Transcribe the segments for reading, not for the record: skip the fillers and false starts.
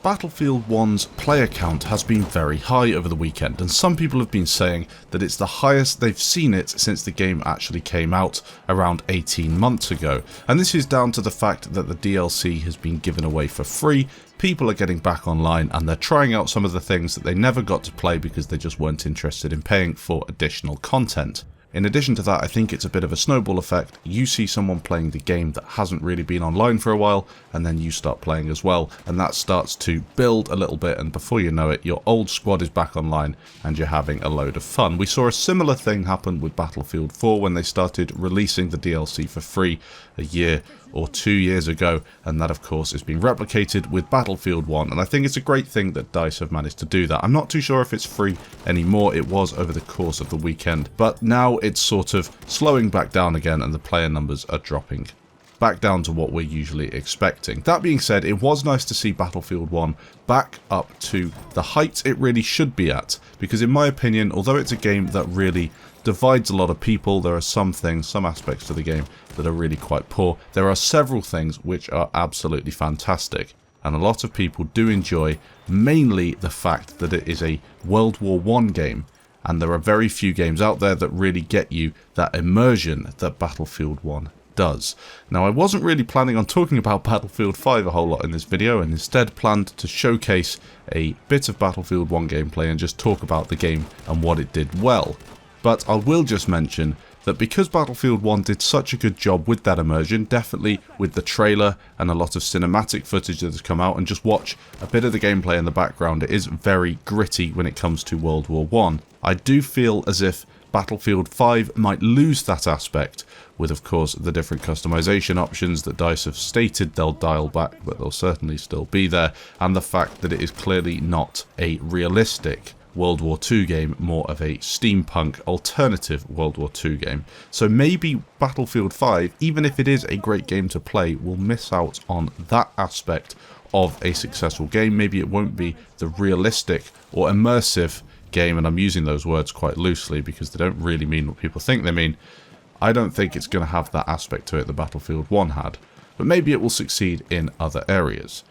Battlefield 1's player count has been very high over the weekend, and some people have been saying that it's the highest they've seen it since the game actually came out around 18 months ago. And this is down to the fact that the DLC has been given away for free, people are getting back online, and they're trying out some of the things that they never got to play because they just weren't interested in paying for additional content. In addition to that, I think it's a bit of a snowball effect. You see someone playing the game that hasn't really been online for a while, and then you start playing as well, and that starts to build a little bit, and before you know it, your old squad is back online and you're having a load of fun. We saw a similar thing happen with Battlefield 4 when they started releasing the DLC for free a year or 2 years ago, and that of course is being replicated with Battlefield 1, and I think it's a great thing that DICE have managed to do that. I'm not too sure if it's free anymore. It was over the course of the weekend, but now it's sort of slowing back down again and the player numbers are dropping back down to what we're usually expecting. That being said, it was nice to see Battlefield 1 back up to the heights it really should be at, because in my opinion, although it's a game that really divides a lot of people, there are some things, some aspects to the game that are really quite poor. There are several things which are absolutely fantastic, and a lot of people do enjoy mainly the fact that it is a World War I game, and there are very few games out there that really get you that immersion that Battlefield 1 does. Now, I wasn't really planning on talking about Battlefield 5 a whole lot in this video, and instead planned to showcase a bit of Battlefield 1 gameplay and just talk about the game and what it did well. But I will just mention that because Battlefield 1 did such a good job with that immersion, definitely with the trailer and a lot of cinematic footage that has come out, and just watch a bit of the gameplay in the background, it is very gritty when it comes to World War I. I do feel as if Battlefield 5 might lose that aspect, with of course the different customization options that DICE have stated they'll dial back, but they'll certainly still be there, and the fact that it is clearly not a realistic World War II game, more of a steampunk alternative World War II game. So maybe Battlefield 5, even if it is a great game to play, will miss out on that aspect of a successful game. Maybe it won't be the realistic or immersive game, and I'm using those words quite loosely because they don't really mean what people think they mean. I don't think it's going to have that aspect to it that Battlefield 1 had, but maybe it will succeed in other areas.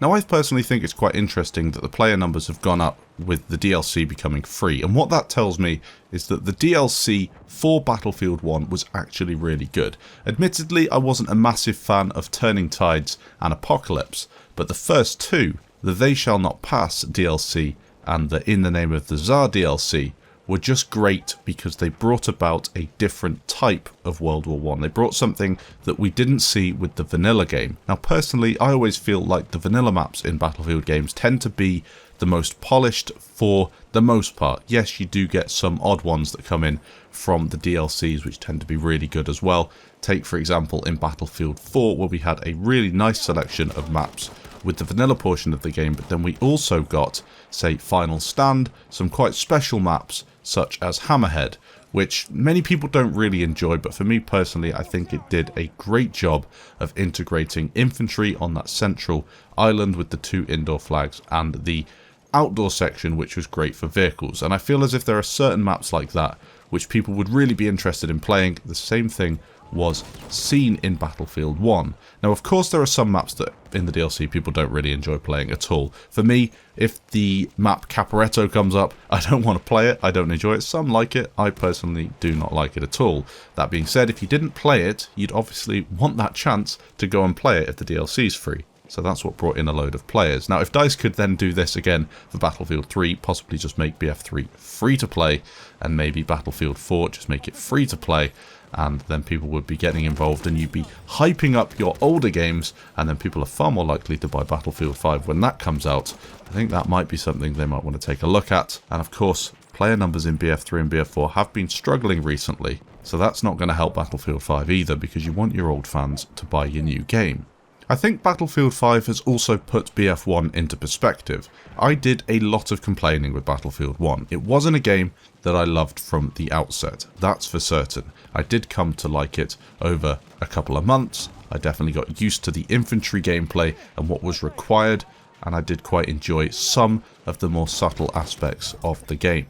Now, I personally think it's quite interesting that the player numbers have gone up with the DLC becoming free, and what that tells me is that the DLC for Battlefield 1 was actually really good. Admittedly, I wasn't a massive fan of Turning Tides and Apocalypse, but the first two, the They Shall Not Pass DLC and the In the Name of the Tsar DLC, were just great because they brought about a different type of World War I. They brought something that we didn't see with the vanilla game. Now, personally, I always feel like the vanilla maps in Battlefield games tend to be the most polished for the most part. Yes, you do get some odd ones that come in from the DLCs, which tend to be really good as well. Take, for example, in Battlefield 4, where we had a really nice selection of maps with the vanilla portion of the game, but then we also got, say, Final Stand, some quite special maps such as Hammerhead, which many people don't really enjoy, but for me personally, I think it did a great job of integrating infantry on that central island with the two indoor flags and the outdoor section, which was great for vehicles. And I feel as if there are certain maps like that which people would really be interested in playing. The same thing was seen in Battlefield 1. Now, of course, there are some maps that in the DLC people don't really enjoy playing at all. For me, if the map Caporetto comes up, I don't want to play it, I don't enjoy it. Some like it, I personally do not like it at all. That being said, if you didn't play it, you'd obviously want that chance to go and play it if the DLC is free. So that's what brought in a load of players. Now, if DICE could then do this again for Battlefield 3, possibly just make BF3 free to play, and maybe Battlefield 4 just make it free to play, and then people would be getting involved and you'd be hyping up your older games, and then people are far more likely to buy Battlefield 5 when that comes out. I think that might be something they might want to take a look at. And of course, player numbers in BF3 and BF4 have been struggling recently, so that's not going to help Battlefield 5 either, because you want your old fans to buy your new game. I think Battlefield 5 has also put BF1 into perspective. I did a lot of complaining with Battlefield 1. It wasn't a game that I loved from the outset, that's for certain. I did come to like it over a couple of months. I definitely got used to the infantry gameplay and what was required, and I did quite enjoy some of the more subtle aspects of the game.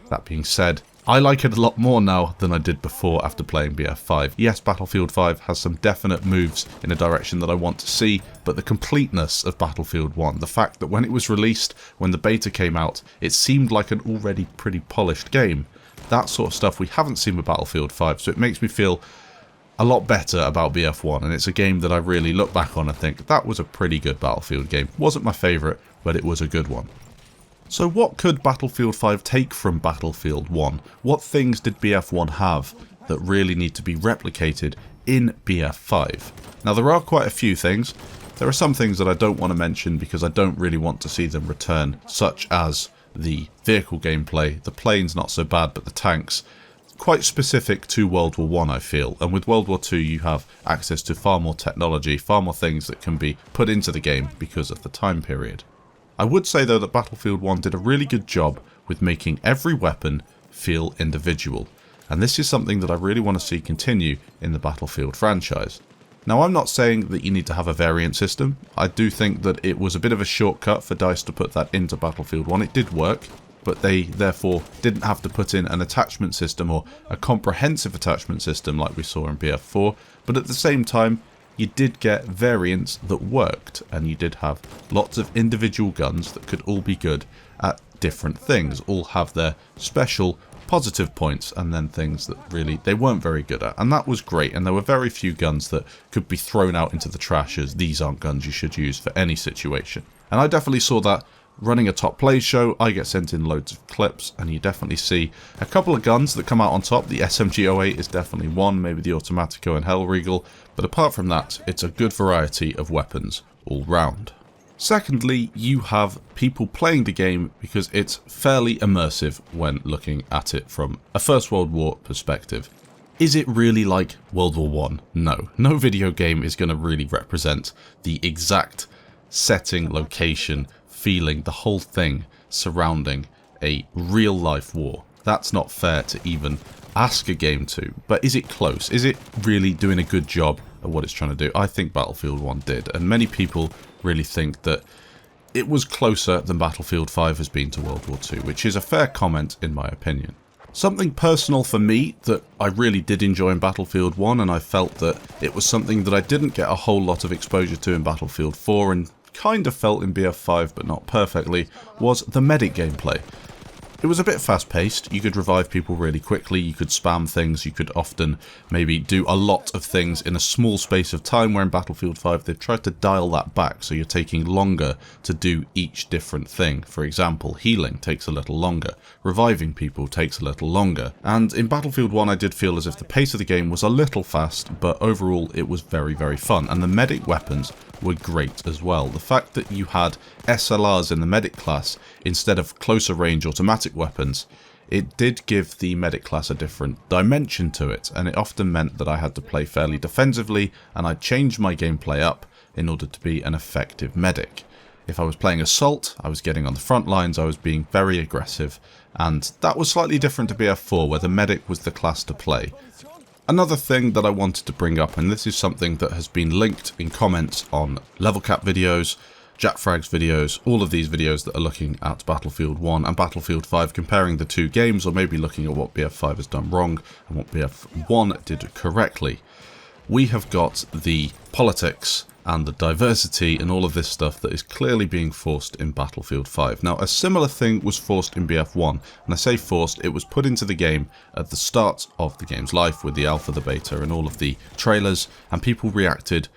That being said, I like it a lot more now than I did before after playing BF5. Yes, Battlefield 5 has some definite moves in a direction that I want to see, but the completeness of Battlefield 1, the fact that when it was released, when the beta came out, it seemed like an already pretty polished game. That sort of stuff we haven't seen with Battlefield 5, so it makes me feel a lot better about BF1, and it's a game that I really look back on and think, that was a pretty good Battlefield game. Wasn't my favourite, but it was a good one. So what could Battlefield 5 take from Battlefield 1? What things did BF1 have that really need to be replicated in BF5? Now there are quite a few things. There are some things that I don't want to mention because I don't really want to see them return, such as the vehicle gameplay. The planes not so bad, but the tanks, quite specific to World War I feel, and with World War II you have access to far more technology, far more things that can be put into the game because of the time period. I would say though that Battlefield 1 did a really good job with making every weapon feel individual, and this is something that I really want to see continue in the Battlefield franchise. Now I'm not saying that you need to have a variant system. I do think that it was a bit of a shortcut for DICE to put that into Battlefield 1. It did work, but they therefore didn't have to put in an attachment system or a comprehensive attachment system like we saw in BF4, but at the same time you did get variants that worked, and you did have lots of individual guns that could all be good at different things, all have their special positive points, and then things that really they weren't very good at, and that was great. And there were very few guns that could be thrown out into the trash as these aren't guns you should use for any situation, and I definitely saw that running a top play show. I get sent in loads of clips, and you definitely see a couple of guns that come out on top. The SMG08 is definitely one, maybe the Automatico and Hellriegel, but apart from that, it's a good variety of weapons all round. Secondly, you have people playing the game because it's fairly immersive when looking at it from a First World War perspective. Is it really like World War I? No. No video game is going to really represent the exact setting, location, feeling, the whole thing surrounding a real life war. That's not fair to even ask a game to, but is it close? Is it really doing a good job at what it's trying to do? I think Battlefield 1 did, and many people really think that it was closer than Battlefield 5 has been to World War II, which is a fair comment in my opinion. Something personal for me that I really did enjoy in Battlefield 1, and I felt that it was something that I didn't get a whole lot of exposure to in Battlefield 4 and kind of felt in BF5 but not perfectly, was the medic gameplay. It was a bit fast paced, you could revive people really quickly, you could spam things, you could often maybe do a lot of things in a small space of time, where in Battlefield 5 they've tried to dial that back so you're taking longer to do each different thing. For example, healing takes a little longer, reviving people takes a little longer, and in Battlefield 1 I did feel as if the pace of the game was a little fast, but overall it was very, very fun, and the medic weapons were great as well. The fact that you had SLRs in the medic class instead of closer range automatic weapons, it did give the medic class a different dimension to it, and it often meant that I had to play fairly defensively, and I changed my gameplay up in order to be an effective medic. If I was playing Assault, I was getting on the front lines, I was being very aggressive, and that was slightly different to BF4 where the medic was the class to play. Another thing that I wanted to bring up, and this is something that has been linked in comments on level cap videos, JackFrag's videos, all of these videos that are looking at Battlefield 1 and Battlefield 5, comparing the two games, or maybe looking at what BF5 has done wrong and what BF1 did correctly. We have got the politics and the diversity and all of this stuff that is clearly being forced in Battlefield 5. Now, a similar thing was forced in BF1, and I say forced, it was put into the game at the start of the game's life with the alpha, the beta, and all of the trailers, and people reacted,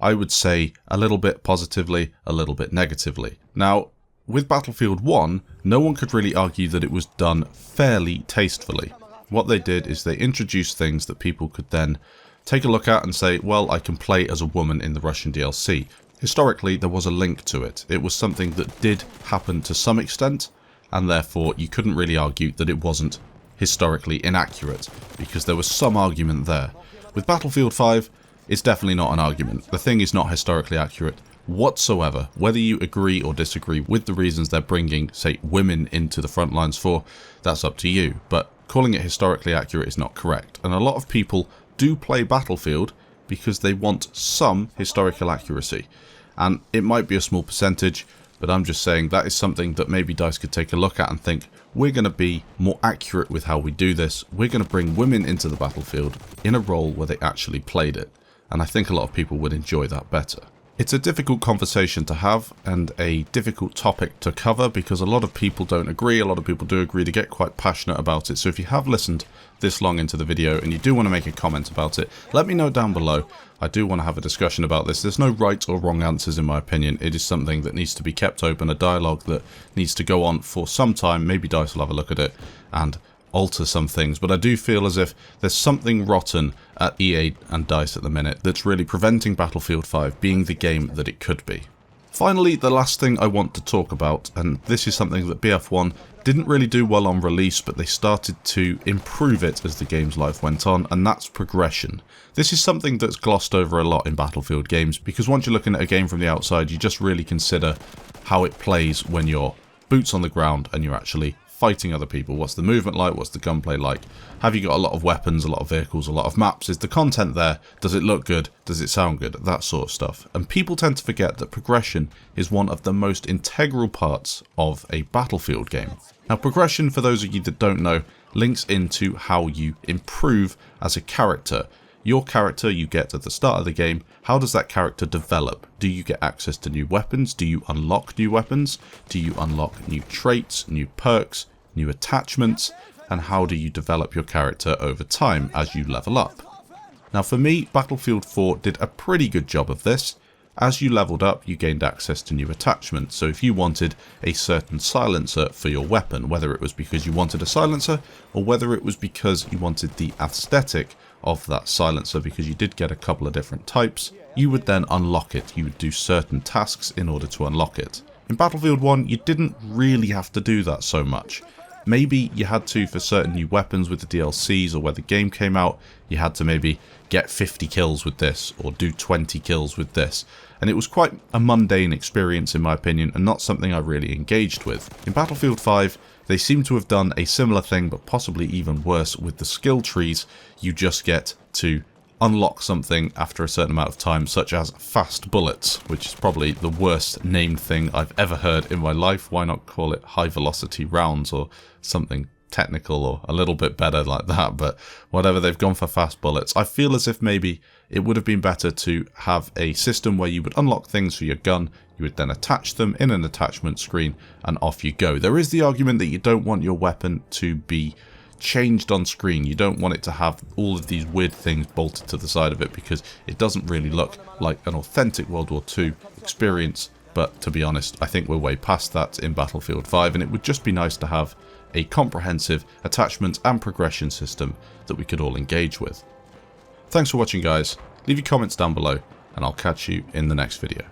I would say, a little bit positively, a little bit negatively. Now, with Battlefield 1, no one could really argue that it was done fairly tastefully. What they did is they introduced things that people could then take a look at and say, well, I can play as a woman in the Russian DLC. Historically, there was a link to it. It was something that did happen to some extent, and therefore you couldn't really argue that it wasn't historically inaccurate, because there was some argument there. With Battlefield 5, it's definitely not an argument. The thing is not historically accurate whatsoever. Whether you agree or disagree with the reasons they're bringing, say, women into the front lines for, that's up to you. But calling it historically accurate is not correct. And a lot of people do play Battlefield because they want some historical accuracy. And it might be a small percentage, but I'm just saying that is something that maybe DICE could take a look at and think, we're going to be more accurate with how we do this. We're going to bring women into the battlefield in a role where they actually played it. And I think a lot of people would enjoy that better. It's a difficult conversation to have and a difficult topic to cover because a lot of people don't agree, a lot of people do agree, to get quite passionate about it. So if you have listened this long into the video and you do want to make a comment about it, let me know down below. I do want to have a discussion about this. There's no right or wrong answers in my opinion. It is something that needs to be kept open, a dialogue that needs to go on for some time. Maybe DICE will have a look at it and alter some things, but I do feel as if there's something rotten at EA and DICE at the minute that's really preventing Battlefield 5 being the game that it could be. Finally, the last thing I want to talk about, and this is something that BF1 didn't really do well on release, but they started to improve it as the game's life went on, and that's progression. This is something that's glossed over a lot in Battlefield games, because once you're looking at a game from the outside, you just really consider how it plays when you're boots on the ground and you're actually fighting other people. What's the movement like? What's the gunplay like? Have you got a lot of weapons, a lot of vehicles, a lot of maps? Is the content there? Does it look good? Does it sound good? That sort of stuff. And people tend to forget that progression is one of the most integral parts of a Battlefield game. Now, progression, for those of you that don't know, links into how you improve as a character. Your character you get at the start of the game, how does that character develop? Do you get access to new weapons? Do you unlock new weapons? Do you unlock new traits, new perks, new attachments? And how do you develop your character over time as you level up? Now for me, Battlefield 4 did a pretty good job of this. As you leveled up, you gained access to new attachments. So if you wanted a certain silencer for your weapon, whether it was because you wanted a silencer or whether it was because you wanted the aesthetic of that silencer, because you did get a couple of different types, you would then unlock it. You would do certain tasks in order to unlock it. In Battlefield 1, you didn't really have to do that so much. Maybe you had to for certain new weapons with the DLCs, or where the game came out, you had to maybe get 50 kills with this or do 20 kills with this. And it was quite a mundane experience in my opinion, and not something I really engaged with. In Battlefield 5, they seem to have done a similar thing, but possibly even worse with the skill trees. You just get to unlock something after a certain amount of time, such as fast bullets, which is probably the worst named thing I've ever heard in my life. Why not call it high velocity rounds or something technical or a little bit better like that? But whatever, they've gone for fast bullets. I feel as if maybe it would have been better to have a system where you would unlock things for your gun, you would then attach them in an attachment screen, and off you go. There is the argument that you don't want your weapon to be changed on screen. You don't want it to have all of these weird things bolted to the side of it, because it doesn't really look like an authentic World War II experience. But to be honest, I think we're way past that in Battlefield 5, and it would just be nice to have a comprehensive attachment and progression system that we could all engage with. Thanks for watching guys, leave your comments down below and I'll catch you in the next video.